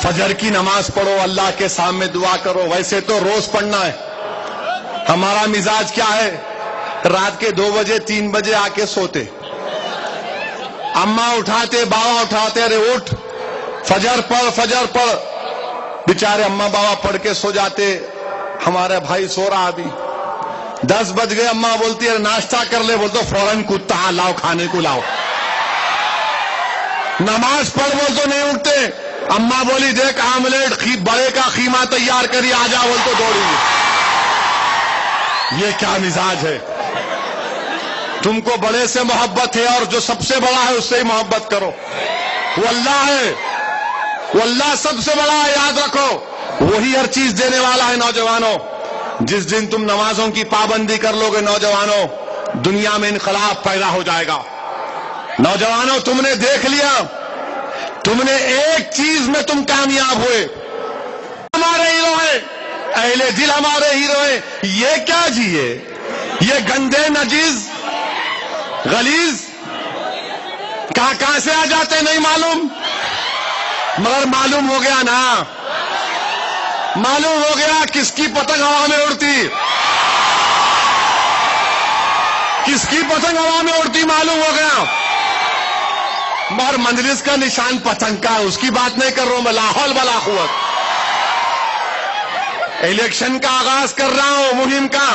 فجر کی نماز پڑھو، اللہ کے سامنے دعا کرو، ویسے تو روز پڑھنا ہے۔ ہمارا مزاج کیا ہے؟ رات کے 2 بجے 3 بجے آ کے سوتے، اماں اٹھاتے، بابا اٹھاتے، ارے اٹھ فجر پڑھ فجر پڑھ، بیچارے اماں بابا پڑھ کے سو جاتے، ہمارا بھائی سو رہا ابھی، 10 بج گئے، اماں بولتی ہے ناشتہ کر لے، بول تو فوراً کتا لاؤ، کھانے کو لاؤ، نماز پڑھ بول تو نہیں اٹھتے، اماں بولی دیکھ آملیٹ بڑے کا خیمہ تیار کری، آ جا بول تو دوڑیں گے۔ یہ کیا مزاج ہے؟ تم کو بڑے سے محبت ہے اور جو سب سے بڑا ہے اس سے ہی محبت کرو، وہ اللہ ہے، وہ اللہ سب سے بڑا ہے، یاد رکھو، وہی ہر چیز دینے والا ہے۔ نوجوانوں، جس دن تم نمازوں کی پابندی کر لو گے نوجوانوں، دنیا میں انقلاب پیدا ہو جائے گا۔ نوجوانوں، تم نے دیکھ لیا، تم نے ایک چیز میں تم کامیاب ہوئے، ہمارے ہیرو ہیں، اہل دل ہمارے ہیرو ہیں، یہ کیا جیے؟ یہ گندے نجیز غلیظ کہاں سے آ جاتے نہیں معلوم، مگر معلوم ہو گیا نا، معلوم ہو گیا کس کی پتنگ ہوا میں اڑتی، کس کی پتنگ ہوا میں اڑتی معلوم ہو گیا۔ مگر مجلس کا نشان پتنگ کا، اس کی بات نہیں کر رہا ہوں میں، لا حول ولا قوت۔ الیکشن کا آغاز کر رہا ہوں، مہم کا،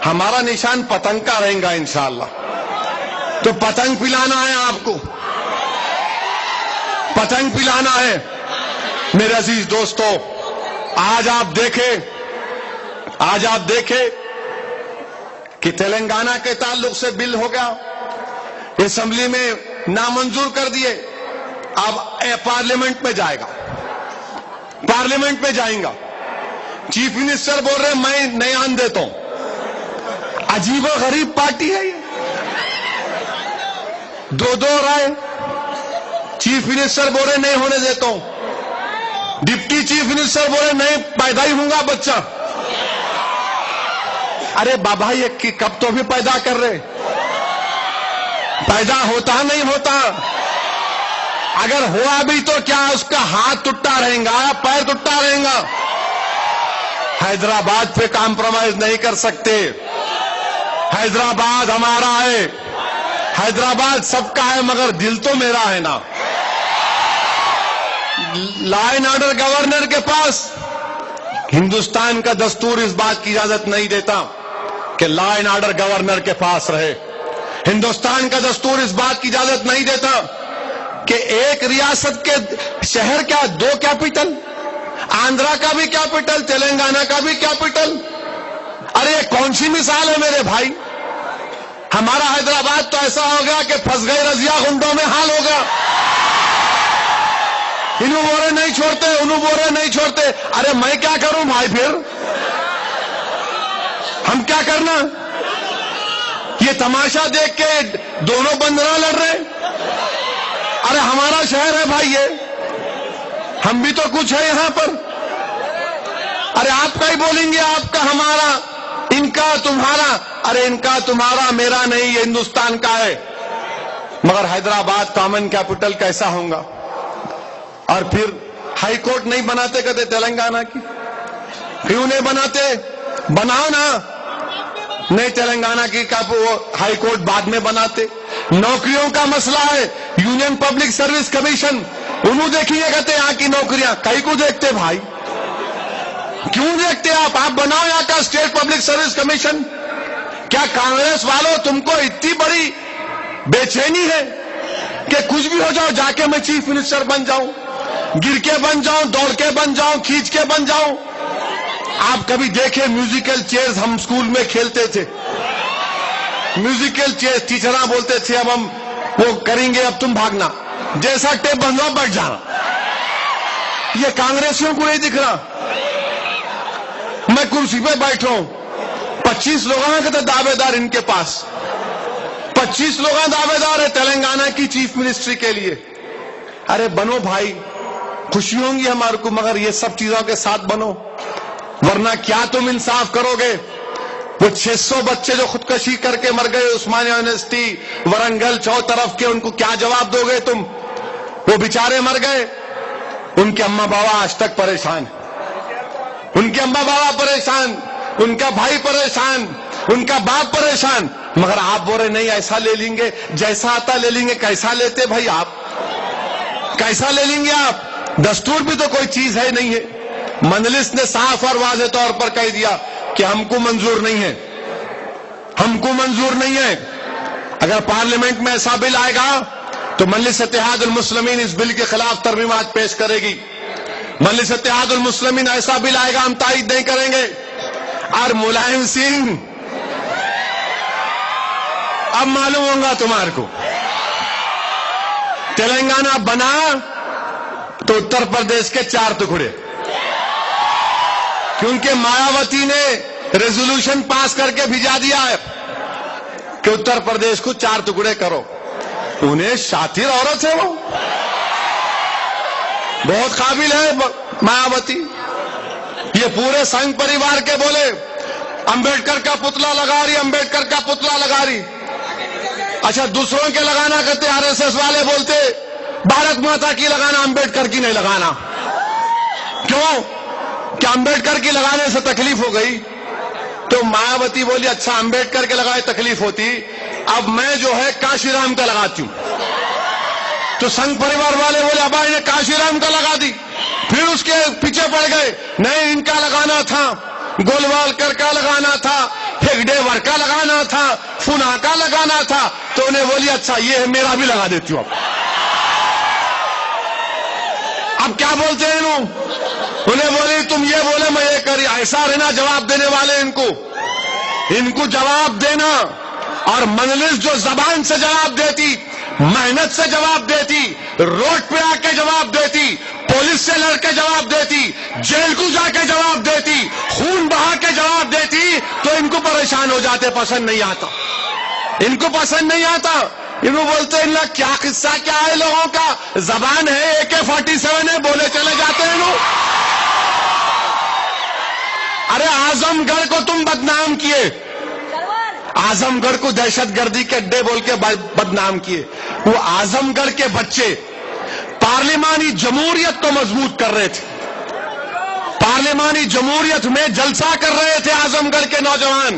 ہمارا نشان پتنگ کا رہے گا انشاءاللہ، تو پتنگ پلانا ہے آپ کو، پتنگ پلانا ہے۔ میرے عزیز دوستو، آج آپ دیکھیں کہ تلنگانہ کے تعلق سے بل ہو گیا، اسمبلی میں نامنظور کر دیے، اب پارلیمنٹ میں جائے گا، پارلیمنٹ میں جائیں گا، چیف منسٹر بول رہے میں نہیں آن دیتا ہوں۔ عجیب و غریب پارٹی ہے یہ، 2 رائے، چیف منسٹر بول رہے نہیں ہونے دیتا ہوں، ڈپٹی چیف منسٹر بول رہے نہیں پیدا ہی ہوں گا بچہ۔ ارے بابا یہ کب تو بھی پیدا کر رہے، پیدا ہوتا نہیں ہوتا، اگر ہوا بھی تو کیا اس کا ہاتھ ٹوٹا رہے گا، پیر ٹوٹا رہے گا۔ حیدرآباد پہ کمپرومائز نہیں کر سکتے، حیدرآباد ہمارا ہے، حیدرآباد سب کا ہے، مگر دل تو میرا ہے نا۔ لا اینڈ آرڈر گورنر کے پاس ہندوستان کا دستور اس بات کی اجازت نہیں دیتا کہ لا اینڈ آرڈر گورنر کے پاس رہے، ہندوستان کا دستور اس بات کی اجازت نہیں دیتا کہ ایک ریاست کے شہر کا 2 کیپٹل، آندھرا کا بھی کیپٹل، تلنگانہ کا بھی کیپٹل۔ ارے یہ کون سی مثال ہے میرے بھائی؟ ہمارا حیدرآباد تو ایسا ہو گیا کہ پھنس گئے رضیہ گنڈوں میں حال ہو گیا، انہوں بورے نہیں چھوڑتے، انہوں بورے نہیں چھوڑتے۔ ارے میں کیا کروں بھائی، پھر ہم کیا کرنا؟ یہ تماشا دیکھ کے دونوں بندرا لڑ رہے، ارے ہمارا شہر ہے بھائی یہ، ہم بھی تو کچھ ہے یہاں پر۔ ارے آپ کا ہی بولیں گے، آپ کا ہمارا، ان کا تمہارا، ارے ان کا تمہارا میرا نہیں، یہ ہندوستان کا ہے۔ مگر حیدرآباد کامن کیپٹل کیسا ہوگا؟ اور پھر ہائی کورٹ نہیں بناتے کہتے تلنگانہ کی، کیوں نہیں بناتے؟ بناؤ نا، نہیں تلنگانہ کی ہائی کورٹ بعد میں بناتے۔ نوکریوں کا مسئلہ ہے، یونین پبلک سروس کمیشن، انہوں دیکھیں گے کہتے یہاں کی نوکریاں، کئی کو دیکھتے بھائی، کیوں دیکھتے آپ بناؤ یہاں کا اسٹیٹ پبلک سروس کمیشن۔ کیا کانگریس والوں تم کو اتنی بڑی بے چینی ہے کہ کچھ بھی ہو جاؤ جا کے میں چیف منسٹر بن جاؤں، گر کے بن جاؤں، دوڑ کے بن جاؤں، کھینچ کے بن جاؤں؟ آپ کبھی دیکھیں میوزیکل چیئرز ہم اسکول میں کھیلتے تھے، میوزیکل چیئرز ٹیچراں بولتے تھے اب ہم وہ کریں گے، اب تم بھاگنا، جیسا ٹیپ بندھوا بیٹھ جانا۔ یہ کانگریسیوں کو نہیں دکھ رہا؟ میں کرسی پہ بیٹھا ہوں، 25 لوگ ہیں دعوے دار ان کے پاس، 25 لوگ دعوے دار ہے تلنگانہ کی چیف منسٹری کے لیے۔ ارے بنو بھائی، خوشی ہوں گی ہمارے کو، مگر یہ سب چیزوں کے ساتھ بنو، ورنہ کیا تم انصاف کرو گے؟ وہ 600 بچے جو خودکشی کر کے مر گئے عثمانیہ یونیورسٹی ورنگل 4 طرف کے، ان کو کیا جواب دو گے تم؟ وہ بیچارے مر گئے، ان کے اماں بابا آج تک پریشان ہیں، ان کے اماں بابا پریشان، ان کا بھائی پریشان، ان کا باپ پریشان، مگر آپ بول رہے نہیں ایسا لے لیں گے، جیسا آتا لے لیں گے۔ کیسا لیتے بھائی آپ؟ کیسا لے لیں گے آپ؟ دستور بھی تو کوئی چیز ہے نہیں ہے۔ مجلس نے صاف اور واضح طور پر کہہ دیا کہ ہم کو منظور نہیں ہے، ہم کو منظور نہیں ہے۔ اگر پارلیمنٹ میں ایسا بل آئے گا تو مجلس اتحاد المسلمین اس بل کے خلاف ترمیمات پیش کرے گی۔ مجلس اتحاد المسلمین ایسا بل آئے گا ہم تائید نہیں کریں گے۔ اور ملائم سنگھ اب معلوم ہوگا تمہارے کو، تلنگانہ بنا تو اتر پردیش کے 4 ٹکڑے، کیونکہ مایاوتی نے ریزولوشن پاس کر کے بھیجا دیا ہے کہ اتر پردیش کو 4 ٹکڑے کرو۔ انہیں شاطر عورت ہے، وہ بہت قابل ہے مایاوتی۔ یہ پورے سنگھ پریوار کے بولے امبیڈکر کا پتلا لگا رہی، امبیڈکر کا پتلا لگا رہی۔ اچھا دوسروں کے لگانا کہتے، آر ایس ایس والے بولتے بھارت ماتا کی لگانا، امبیڈکر کی نہیں لگانا۔ کیوں؟ کہ امبیڈکر کی لگانے سے تکلیف ہو گئی تو مایاوتی بولی اچھا امبیڈکر کے لگائے تکلیف ہوتی، اب میں جو ہے کاشی رام کا لگاتی ہوں۔ تو سنگھ پریوار والے بولے ابا انہیں کاشی رام کا لگا دی، پھر اس کے پیچھے پڑ گئے نہیں ان کا لگانا تھا، گولوالکر کا لگانا تھا، ہیگڈے کا لگانا تھا، فنا کا لگانا تھا۔ تو انہیں بولی اچھا یہ میرا بھی لگا دیتی ہوں۔ اب کیا بولتے ہیں انہیں بولی تم یہ بولے میں یہ کری، ایسا رہنا جواب دینے والے ان کو جواب دینا۔ اور مجلس جو زبان سے جواب دیتی، محنت سے جواب دیتی، روڈ پہ آ کے جواب دیتی، پولیس سے لڑ کے جواب دیتی، جیل کو جا کے جواب دیتی، خون بہا کے جواب دیتی، تو ان کو پریشان ہو جاتے، پسند نہیں آتا، ان کو پسند نہیں آتا۔ انہوں بولتے ہیں کیا قصہ کیا ہے لوگوں کا، زبان ہے AK-47 ہے، بولے چلے جاتے ہیں لوگ۔ ارے اعظم گڑھ کو تم بدنام کیے، اعظم گڑھ کو دہشت گردی کے اڈے بول کے بدنام کیے۔ وہ اعظم گڑھ کے بچے پارلیمانی جمہوریت کو مضبوط کر رہے تھے، پارلیمانی جمہوریت میں جلسہ کر رہے تھے اعظم گڑھ کے نوجوان۔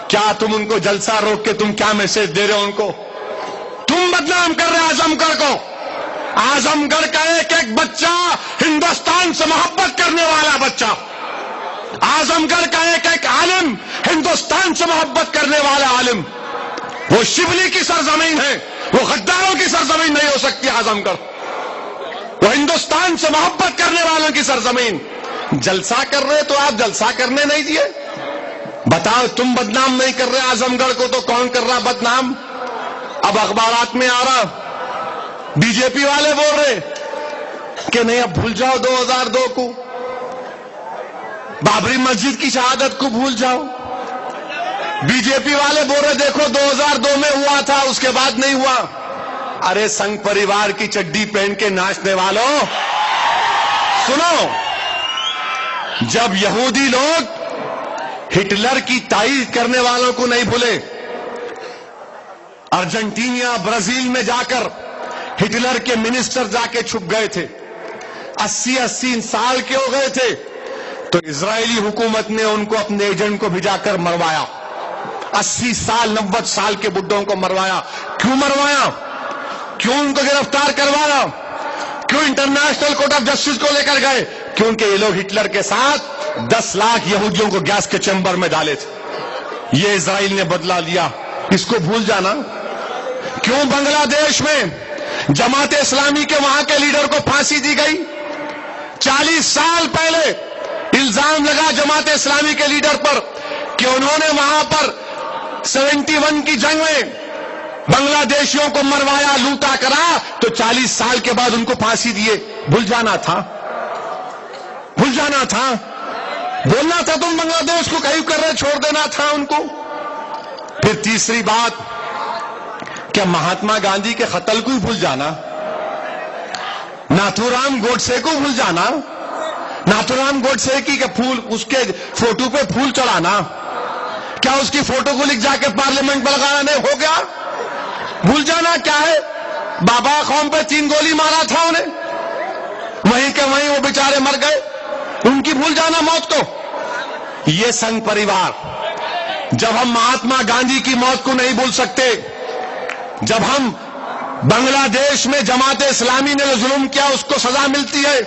کیا تم ان کو جلسہ روک کے تم کیا میسج دے رہے ہو؟ ان کو تم بدنام کر رہے اعظم گڑھ کو۔ اعظم گڑھ کا ایک ایک بچہ ہندوستان سے محبت کرنے والا بچہ، اعظم گڑھ کا ایک ایک عالم ہندوستان سے محبت کرنے والا عالم۔ وہ شبلی کی سرزمین ہے، وہ غداروں کی سرزمین نہیں ہو سکتی اعظم گڑھ، وہ ہندوستان سے محبت کرنے والوں کی سرزمین۔ جلسہ کر رہے تو آپ جلسہ کرنے نہیں دیے؟ بتاؤ تم بدنام نہیں کر رہے اعظم گڑھ کو تو کون کر رہا بدنام؟ اب اخبارات میں آ رہا، بی جے پی والے بول رہے کہ نہیں اب بھول جاؤ 2002 کو، بابری مسجد کی شہادت کو بھول جاؤ۔ بی جے پی والے بول رہے دیکھو 2002 میں ہوا تھا، اس کے بعد نہیں ہوا۔ ارے سنگھ پریوار کی چڈی پہن کے ناچنے والوں سنو، جب یہودی لوگ ہٹلر کی تائید کرنے والوں کو نہیں بھولے، ارجنٹینا برازیل میں جا کر ہٹلر کے منسٹر جا کے چھپ گئے تھے، 80 سال کے ہو گئے تھے، تو اسرائیلی حکومت نے ان کو اپنے ایجنٹ کو بھیجا کر مروایا، 80 سال 90 سال کے بڈھوں کو مروایا۔ کیوں مروایا؟ کیوں ان کو گرفتار کروایا؟ کیوں انٹرنیشنل کورٹ آف جسٹس کو لے کر گئے؟ کیونکہ یہ لوگ ہٹلر کے ساتھ 10 لاکھ یہودیوں کو گیس کے چیمبر میں ڈالے تھے، یہ اسرائیل نے بدلا لیا، اس کو بھول جانا۔ کیوں بنگلہ دیش میں جماعت اسلامی کے وہاں کے لیڈر کو پھانسی دی گئی؟ 40 سال پہلے الزام لگا جماعت اسلامی کے لیڈر پر کہ انہوں نے وہاں پر 71 کی جنگ میں بنگلہ دیشیوں کو مروایا، لوٹا کرا، تو 40 سال کے بعد ان کو پھانسی دیے۔ بھول جانا تھا، بھول جانا تھا، بولنا تھا تم بنگلہ دیش کو کہیں کر رہے، چھوڑ دینا تھا ان کو۔ پھر تیسری بات، کیا مہاتما گاندھی کے قتل کو بھول جانا؟ ناتھو رام گوڈسے کو بھول جانا؟ ناتھو رام گوڈسے کی کہ پھول اس کے فوٹو پہ پھول چڑھانا؟ کیا اس کی فوٹو کو لکھ جا کے پارلیمنٹ میں لگانا نہیں ہو گیا؟ بھول جانا کیا ہے؟ بابا قوم پہ 3 گولی مارا تھا انہیں، مر گئے، ان کی بھول جانا موت کو. یہ سنگ پریوار، جب ہم مہاتما گاندھی کی موت کو نہیں بھول سکتے، جب ہم بنگلہ دیش میں جماعت اسلامی نے جو ظلم کیا اس کو سزا ملتی ہے،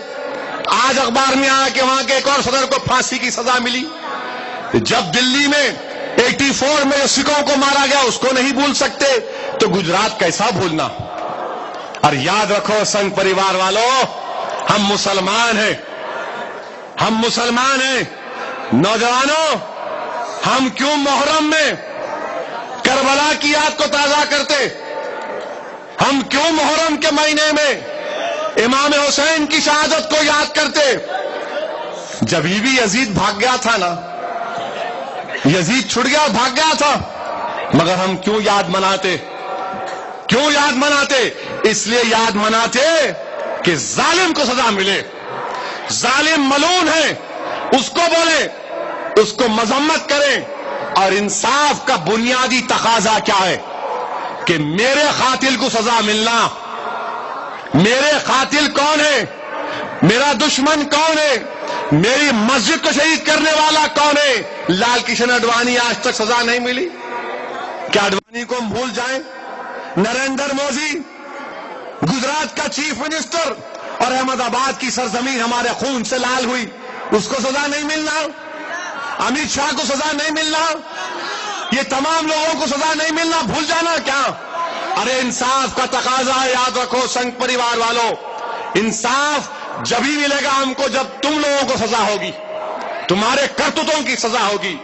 آج اخبار میں آیا کہ وہاں کے ایک اور صدر کو پھانسی کی سزا ملی، جب دلی میں 84 میں جو سکھوں کو مارا گیا اس کو نہیں بھول سکتے، تو گجرات کیسا بھولنا. اور یاد رکھو سنگ پریوار والوں، ہم مسلمان ہیں، ہم مسلمان ہیں. نوجوانوں، ہم کیوں محرم میں کربلا کی یاد کو تازہ کرتے؟ ہم کیوں محرم کے مہینے میں امام حسین کی شہادت کو یاد کرتے؟ جب بھی یزید بھاگ گیا تھا نا، یزید چھڑ گیا بھاگ گیا تھا، مگر ہم کیوں یاد مناتے؟ کیوں یاد مناتے؟ اس لیے یاد مناتے کہ ظالم کو سزا ملے. ظالم ملعون ہے، اس کو بولے، اس کو مذمت کریں. اور انصاف کا بنیادی تقاضا کیا ہے؟ کہ میرے قاتل کو سزا ملنا. میرے قاتل کون ہے؟ میرا دشمن کون ہے؟ میری مسجد کو شہید کرنے والا کون ہے؟ لال کشن اڈوانی آج تک سزا نہیں ملی. کیا اڈوانی کو ہم بھول جائیں؟ نریندر مودی گجرات کا چیف منسٹر اور احمد آباد کی سرزمین ہمارے خون سے لال ہوئی، اس کو سزا نہیں ملنا؟ امت شاہ کو سزا نہیں ملنا؟ یہ تمام لوگوں کو سزا نہیں ملنا؟ بھول جانا کیا؟ ارے انصاف کا تقاضا ہے. یاد رکھو سنگ پریوار والوں، انصاف جبھی ملے گا ہم کو جب تم لوگوں کو سزا ہوگی، تمہارے کرتوتوں کی سزا ہوگی،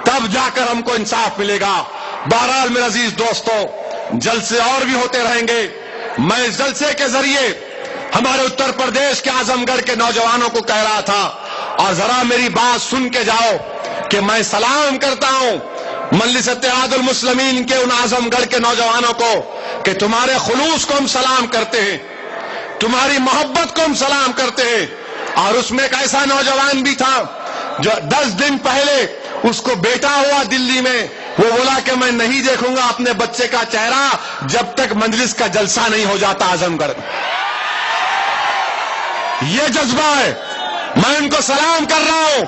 تب جا کر ہم کو انصاف ملے گا. بہرحال میرے عزیز دوستو، جلسے اور بھی ہوتے رہیں گے. میں اس جلسے کے ذریعے ہمارے اتر پردیش کے اعظم گڑھ کے نوجوانوں کو کہہ رہا تھا، اور ذرا میری بات سن کے جاؤ کہ میں سلام کرتا ہوں مجلس اتحاد المسلمین کے ان اعظم گڑھ کے نوجوانوں کو کہ تمہارے خلوص کو ہم سلام کرتے ہیں، تمہاری محبت کو ہم سلام کرتے ہیں. اور اس میں ایک ایسا نوجوان بھی تھا جو 10 دن پہلے اس کو بیٹا ہوا دلی میں، وہ بولا کہ میں نہیں دیکھوں گا اپنے بچے کا چہرہ جب تک مجلس کا جلسہ نہیں ہو جاتا اعظم گڑھ. یہ جذبہ ہے، میں ان کو سلام کر رہا ہوں.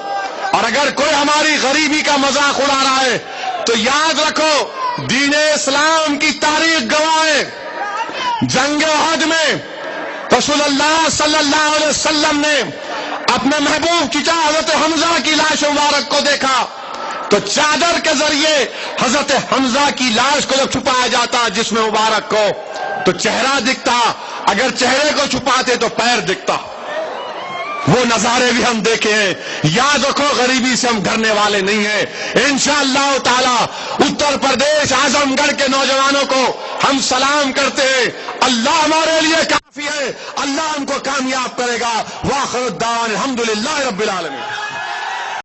اور اگر کوئی ہماری غریبی کا مذاق اڑا رہا ہے تو یاد رکھو دین اسلام کی تاریخ گواہ ہے. جنگ احد میں رسول اللہ صلی اللہ علیہ وسلم نے اپنے محبوب چچا حضرت حمزہ کی لاش مبارک کو دیکھا تو چادر کے ذریعے حضرت حمزہ کی لاش کو جب چھپایا جاتا جسم مبارک کو تو چہرہ دکھتا، اگر چہرے کو چھپاتے تو پیر دکھتا. وہ نظارے بھی ہم دیکھے ہیں. یاد رکھو غریبی سے ہم ڈرنے والے نہیں ہیں. انشاءاللہ تعالی اتر پردیش اعظم گڑھ کے نوجوانوں کو ہم سلام کرتے ہیں. اللہ ہمارے لیے کافی ہے، اللہ ہم کو کامیاب کرے گا. واخر الدعوانا الحمدللہ رب العالمین.